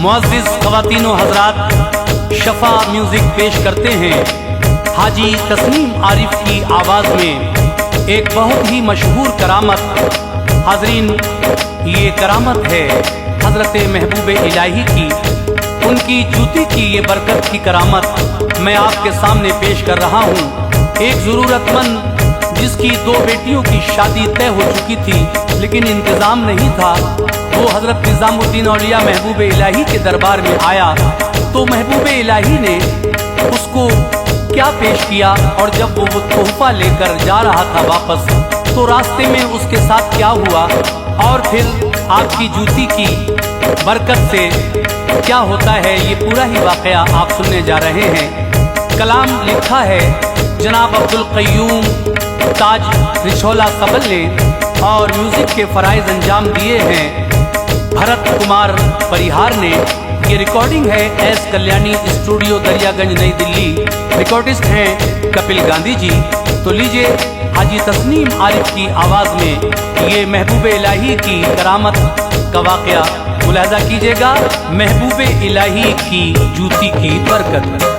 मुअज़्ज़िज़ ख़वातीन व हज़रात, शफ़ा म्यूज़िक पेश करते हैं हाजी तस्नीम आरिफ की आवाज़ में एक बहुत ही मशहूर करामत। हाज़रीन, ये करामत है हज़रत महबूब इलाही की, उनकी जूती की ये बरकत की करामत मैं आपके सामने पेश कर रहा हूँ। एक ज़रूरतमंद जिसकी 2 बेटियों की शादी तय हो चुकी थी लेकिन इंतज़ाम नहीं था, वो हज़रत निज़ामुद्दीन औलिया महबूब इलाही के दरबार में आया तो महबूब इलाही ने उसको क्या पेश किया, और जब वो तोहफा लेकर जा रहा था वापस, तो रास्ते में उसके साथ क्या हुआ और फिर आपकी जूती की बरकत से क्या होता है, ये पूरा ही वाक़या आप सुनने जा रहे हैं। कलाम लिखा है जनाब अब्दुल क़य्यूम ताज रिछोला सबल ने, और म्यूज़िक के फ़राइज़ अंजाम दिए हैं भरत कुमार परिहार ने। ये रिकॉर्डिंग है एस कल्याणी स्टूडियो दरियागंज नई दिल्ली। रिकॉर्डिस्ट हैं कपिल गांधी जी। तो लीजिए हाजी तस्नीम आरिफ की आवाज़ में ये महबूब इलाही की करामत का वाक़या मुलाहिज़ा कीजिएगा। महबूब इलाही की जूती की बरकत।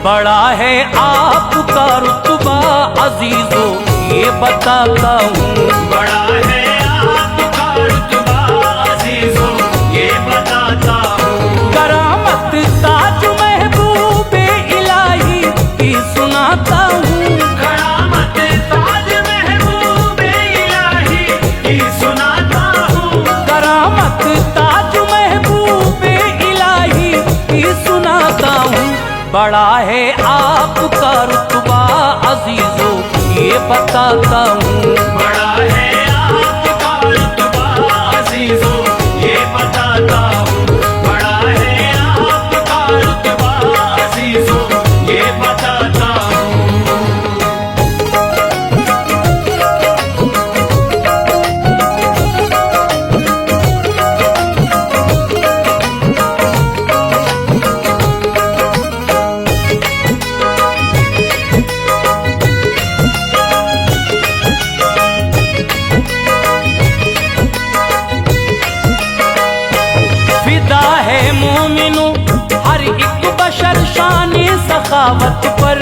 बड़ा है आपका रुतबा अजीजों ये बताता हूँ, बड़ा है आपका रुतबा अजीजों ये बताता हूँ। करामत ताज महबूबे इलाही की सुनाता हूँ, करामत ताज महबूबे इलाही की सुनाता हूँ, करामत ताज महबूबे इलाही की सुनाता हूँ। बड़ा है आपका रुतबा अजीजों ये बताता हूँ, बड़ा है आपका रुतबा अजीजों ये बताता हूँ, बड़ा है आपका रुतबा अजीजों ये बताता हूँ। मोमिनो हर एक बशर शाने सखावत पर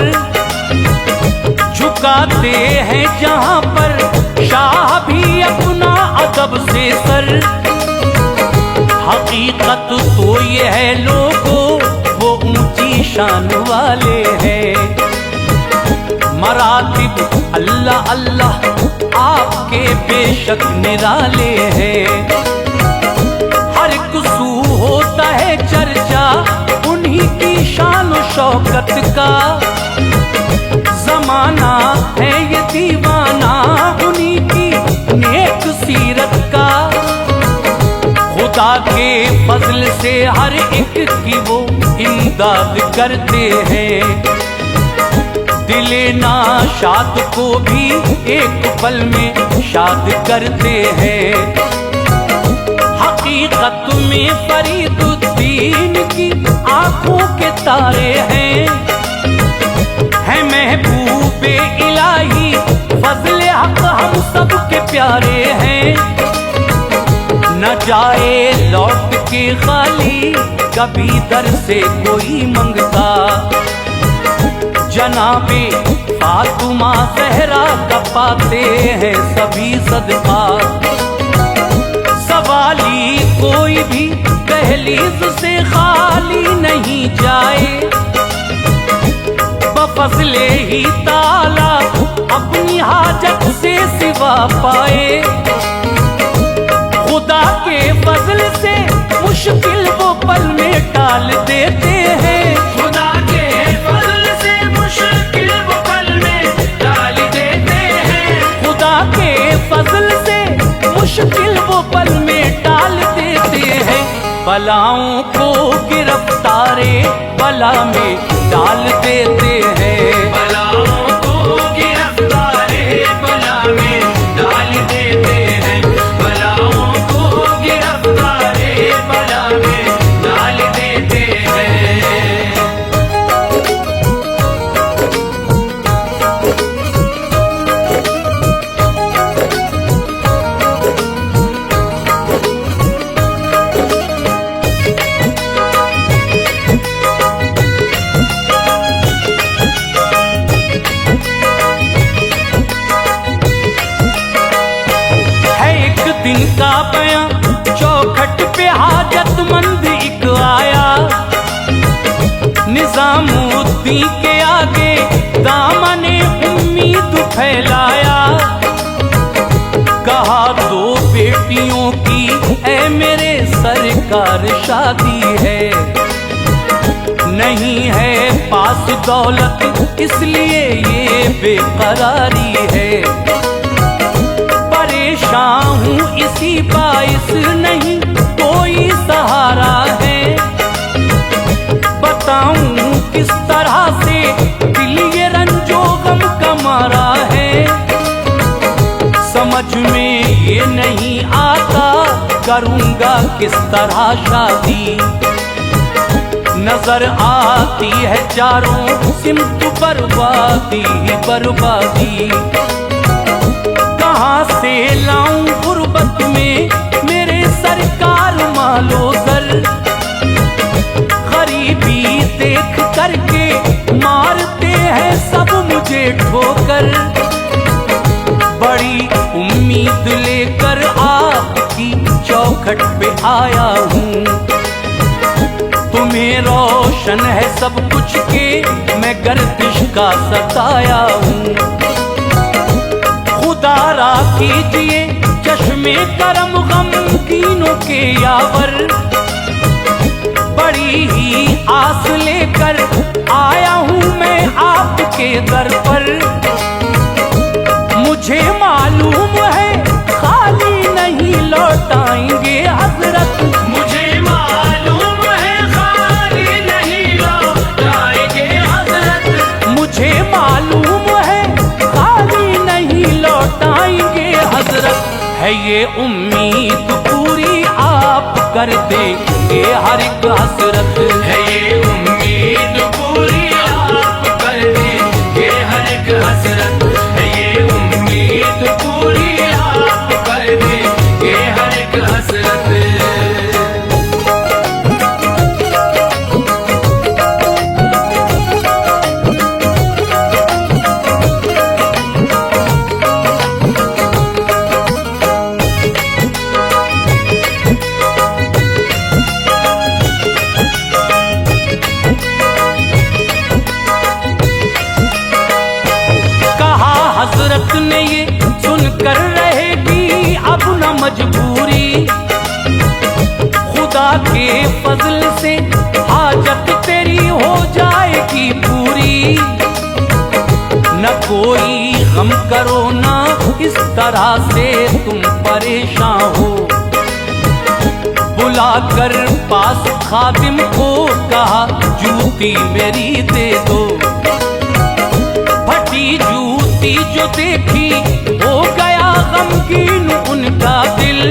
झुकाते हैं जहां पर शाह भी अपना अदब से सर। हकीकत तो ये है लोगों वो ऊंची शान वाले हैं, मरातिब अल्लाह अल्लाह आपके बेशक निराले हैं। हर कुसू होता है चर्चा उन्हीं की शान और शौकत का, जमाना है ये दीवाना उन्हीं की नेक सीरत का। खुदा के फजल से हर एक की वो इमदाद करते हैं, दिले नाशाद को भी एक पल में शाद करते हैं। हकीकत में फरीदुद्दीन की आंखों के तारे हैं, है महबूबे इलाही फजल हक हम सब के प्यारे हैं। न जाए लौट के खाली कभी दर से कोई मंगता, जनाबे फातिमा ज़हरा का पाते हैं सभी सदका। सवाली कोई भी दहलीज से खाली नहीं जाए, बफज़ले ही ताला अपनी हाजत से सिवा पाए। खुदा के फजल से मुश्किल वो पल में टाल देते हैं, खुदा के फजल से मुश्किल वो पल में टाल देते हैं, खुदा के फजल से मुश्किल वो पल में टाल देते हैं। बलाओं को गिरफ्तारे बला में डाल देते हैं। बलाओं को गिरफ्तारे बला में डाल देते हैं, बलाओं को गिरफ्तारे बला में डाल देते हैं। दिन का बयां चौखट पे हाजतमंद एक आया, निजामुद्दीन के आगे दामने उम्मीद फैलाया। कहा दो बेटियों की ऐ मेरे सरकार शादी है, नहीं है पास दौलत इसलिए ये बेकरारी है। परेशान हूँ इसी बाइस नहीं कोई सहारा है, बताऊं किस तरह से दिल ये रंजो गम का मारा है। समझ में ये नहीं आता करूंगा किस तरह शादी, नजर आती है चारों सिमत बर्बादी बर्बादी। कहाँ से लाऊं गुर्बत में मेरे सरकार मालो सर, गरीबी देख करके मारते हैं सब मुझे ठोकर। बड़ी उम्मीद लेकर आपकी चौखट पे आया हूँ, तुम्हें रोशन है सब कुछ के मैं गर्दिश का सताया हूँ। खुदारा कीजिए चश्मे करम गमगीनों के यावर, बड़ी ही आस लेकर आया हूँ मैं आपके दर पर। मुझे मालूम है खाली नहीं लौटाएंगे हजरत, मुझे मालूम है खाली नहीं लौटाएंगे हजरत, मुझे मालूम है खाली नहीं लौटाएंगे हजरत। है ये उम्मीद पूरी आप कर देंगे हर एक हसरत, है ये उम्मीद पूरी आप कर देंगे हर एक हसरत, है ये उम्मीद पूरी आप कर देंगे हर एक हसरत। हजरत ने ये सुनकर रहेगी अब न मजबूरी, खुदा के फजल से हाजत तेरी हो जाएगी पूरी। न कोई गम करो ना इस तरह से तुम परेशान हो, बुलाकर पास खादिम को कहा जूती मेरी दे दो। फटी जूती जो देखी हो गया गमगीन उनका दिल,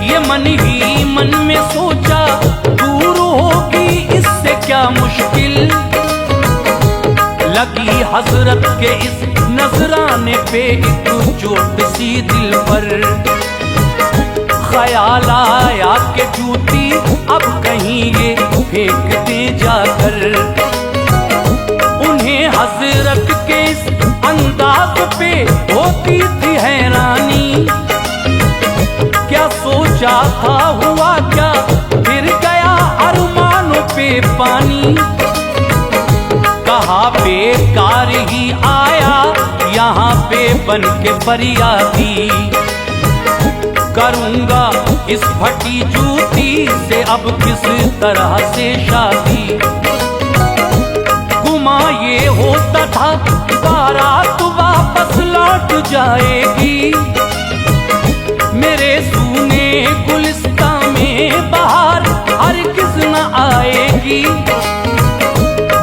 ये मन ही मन में सोचा दूर होगी इससे क्या मुश्किल। लगी हजरत के इस नजराने पे एक चोट सी दिल पर, ख्याल आया कि जूती अब कहीं ये फेंक दे जाकर। उन्हें हजरत के इस अंदाज पे होती थी हैरानी, क्या सोचा था हुआ क्या फिर गया अरमानों पे पानी। कहा बेकार ही आया यहाँ पे बन के फरियादी, करूंगा इस फटी जूती से अब किस तरह से शादी। गुमा ये होता था बारात वापस लौट जाएगी, मेरे सूने गुलिस्तां में बाहर हरगिज़ न आए। जाएगी।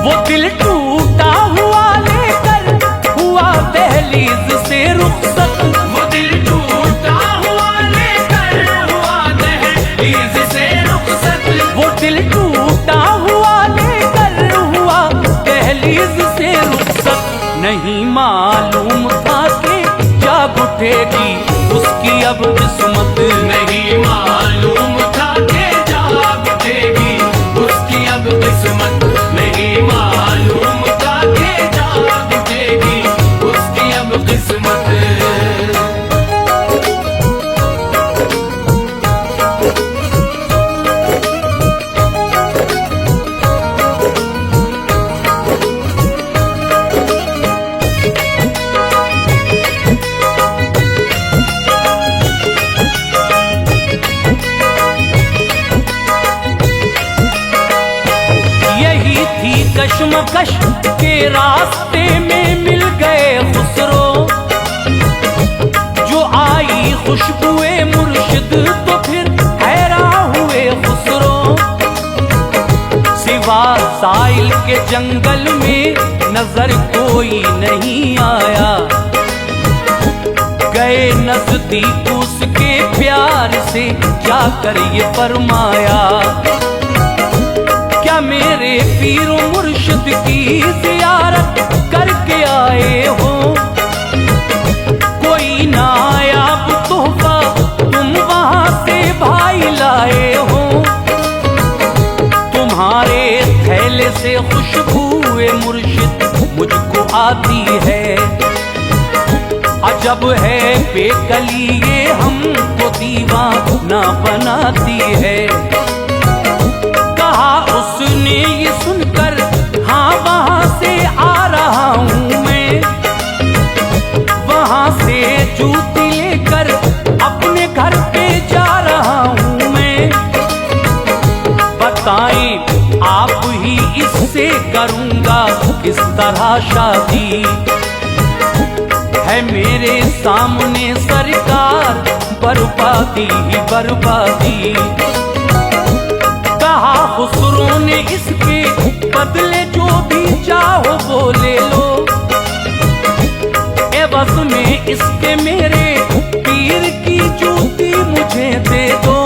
वो दिल टूटा हुआ लेकर हुआ दहलीज से रुखसत, वो दिल टूटा हुआ लेकर हुआ दहलीज से रुखसत, वो दिल टूटा हुआ लेकर हुआ दहलीज से रुखसत। नहीं मालूम था कि जाग उठेगी उसकी अब किस्मत, नहीं मालूम था कि जाग उठेगी उसकी अब किस्मत, नहीं मालूम था कि जाग उठेगी उसकी अब किस्मत। यही थी कश्मकश के रास्ते में मिल गए खुसरो, जो आई खुशबुए मुर्शिद तो फिर हैरान हुए खुसरो। सिवा साइल के जंगल में नजर कोई नहीं आया, गए नजदीक उसके प्यार से जाकर ये फरमाया, क्या मेरे पीरो मुर्शिद की जियारत करके आए हो? कोई नायाब तोहफा तुम वहां से भाई लाए हो? तुम्हारे थैले से खुशबुए मुर्शिद मुझको आती है, अजब है बेकली ये हमको दीवाना बनाती है। कहा उसने ये सुनकर, हाँ वहां से आ रहा हूं मैं, वहां से जूती लेकर अपने घर पे जा रहा हूं मैं। बताएं आप ही इससे करूंगा किस तरह शादी, है मेरे सामने सरकार बर्बादी ही बर्बादी। कहा खुसरो ने इसके बदले जो भी चाहो वो ले लो, एवज में इसके मेरे पीर की जूती मुझे दे दो।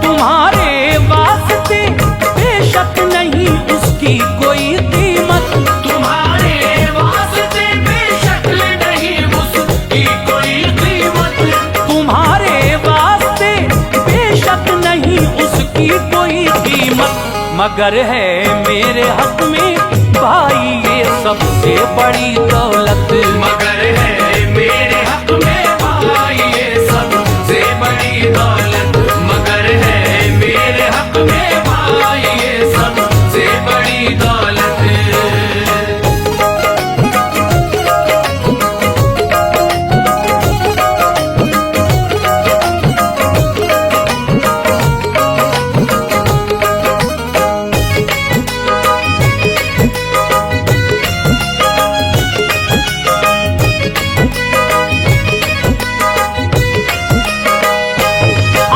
तुम्हारे वास्ते बेशक नहीं उसकी कोई कीमत, तुम्हारे वास्ते बेशक नहीं उसकी कोई कीमत, तुम्हारे वास्ते बेशक नहीं उसकी कोई कीमत। मगर है मेरे हक में भाई ये सबसे बड़ी दौलत, मगर है मेरे हक में भाई ये सबसे बड़ी दौलत, मगर है मेरे हक में भाई ये सबसे बड़ी दौलत।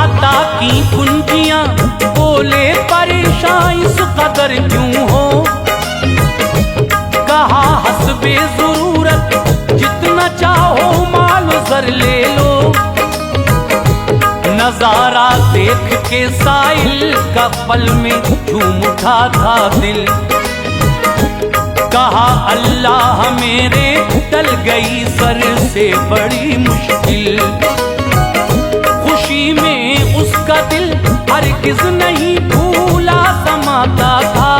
अता की कुंजियां बोले परेशान इस कदर क्यों हो? कहा हस्बे जरूरत जितना चाहो माल जर ले लो। नजारा देख के साइल का पल में झूम उठा था दिल, कहा अल्लाह मेरे टल गई सर से बड़ी मुश्किल। खुशी में उसका दिल हरगिज नहीं भूला समाता था,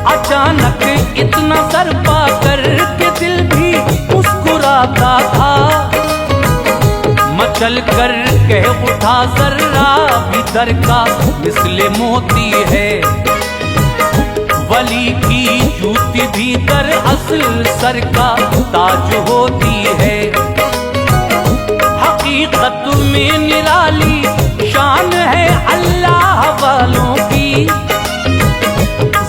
अचानक इतना सर पाकर के दिल भी मुस्कुराता था। मचल कर कह उठा जर्रा भीतर का मिसले मोती है, वली की जूती भीतर असल सर का ताज होती है। हकीकत में निराली शान है अल्लाह वालों की,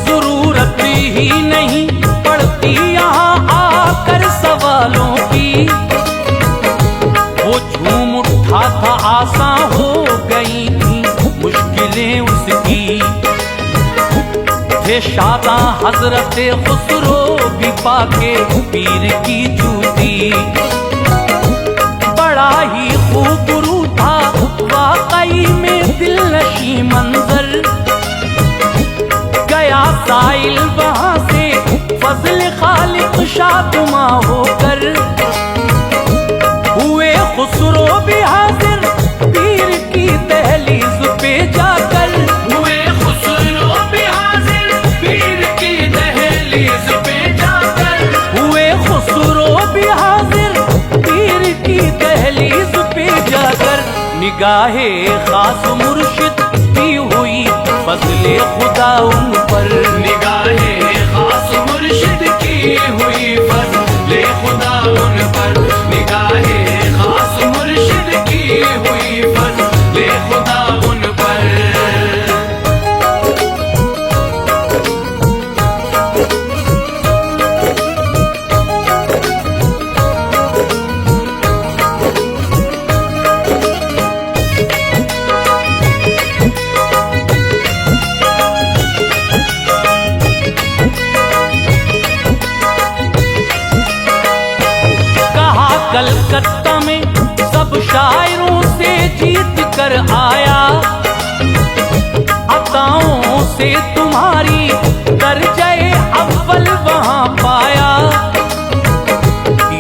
जरूरत ही नहीं पड़ती यहाँ आकर सवालों की। वो झूम उठा था आसान हो गई थी मुश्किलें थे शादा हजरत खुसरो भी पाके पीर की जूती। बड़ा ही खूबरू था वाकई में दिलनशी मंजर। गया साइल वहां से फजल खालिक शादुमा होकर। हुए खुसरो भी हाजिर पीर की दहलीज पे जाकर। हुए खुसरो भी हाजिर पीर की दहलीज पे जाकर। हुए खुसरो भी हाजिर पीर की दहलीज पे जाकर। निगाहे खास मुर्शिद की हुई फजले खुदा उन पर। निगाहे खास मुर्शिद की हुई फजले खुदा उन पर। निगाहे खास मुर्शिद की हुई फजले खुदा उन पर। कलकत्ता में सब शायरों से जीत कर आया। अताओं से तुम्हारी दर्जे अव्वल वहां पाया।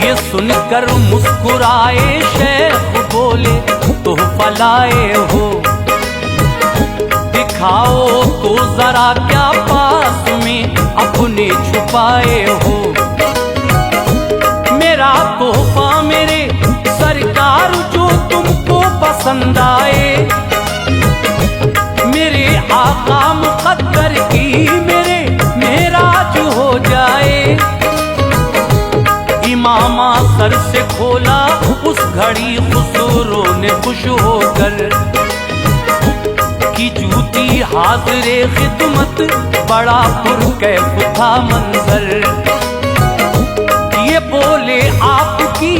ये सुनकर मुस्कुराए शेख बोले तोहफा लाए हो। दिखाओ तो जरा क्या पास में अपने छुपाए हो। मेरा तोहफा मेरे सरकार जो तुमको पसंद आए। मेरे आका मुक़द्दर की मेरे मेराज हो जाए। इमामा सर से खोला उस घड़ी खुसरो ने खुश होकर। की जूती हाज़िरे खिदमत बड़ा पुरकैफ था मंजर। ये बोले आपकी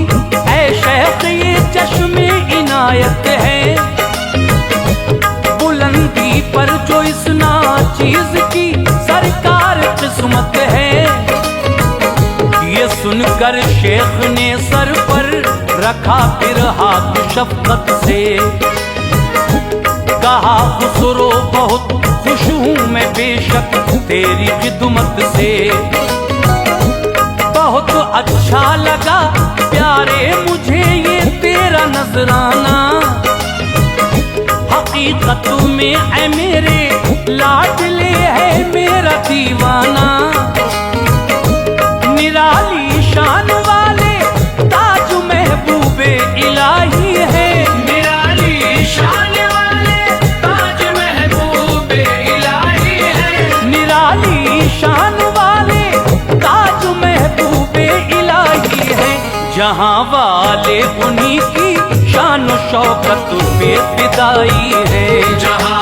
ऐ शेख ये चश्मे इनायत है। बुलंदी पर जो इस नाचीज की सरकार किस्मत है। ये सुनकर शेख ने सर पर रखा फिर हाथ शफकत से। कहा खुसरो बहुत खुश हूँ मैं बेशक तेरी खिदमत से। बहुत अच्छा लगा प्यारे मुझे ये तेरा नजराना। हकीकत में है मेरे लाडले है मेरा दीवाना। निराली शान वाले ताज महबूबे इलाही है। निराली शान वाले ताज महबूबे इलाही है। निराली शान वाले ताज महबूबे इलाही है। जहाँ वाले उन्हीं की शान शौकत पे फिदाई है। जहाँ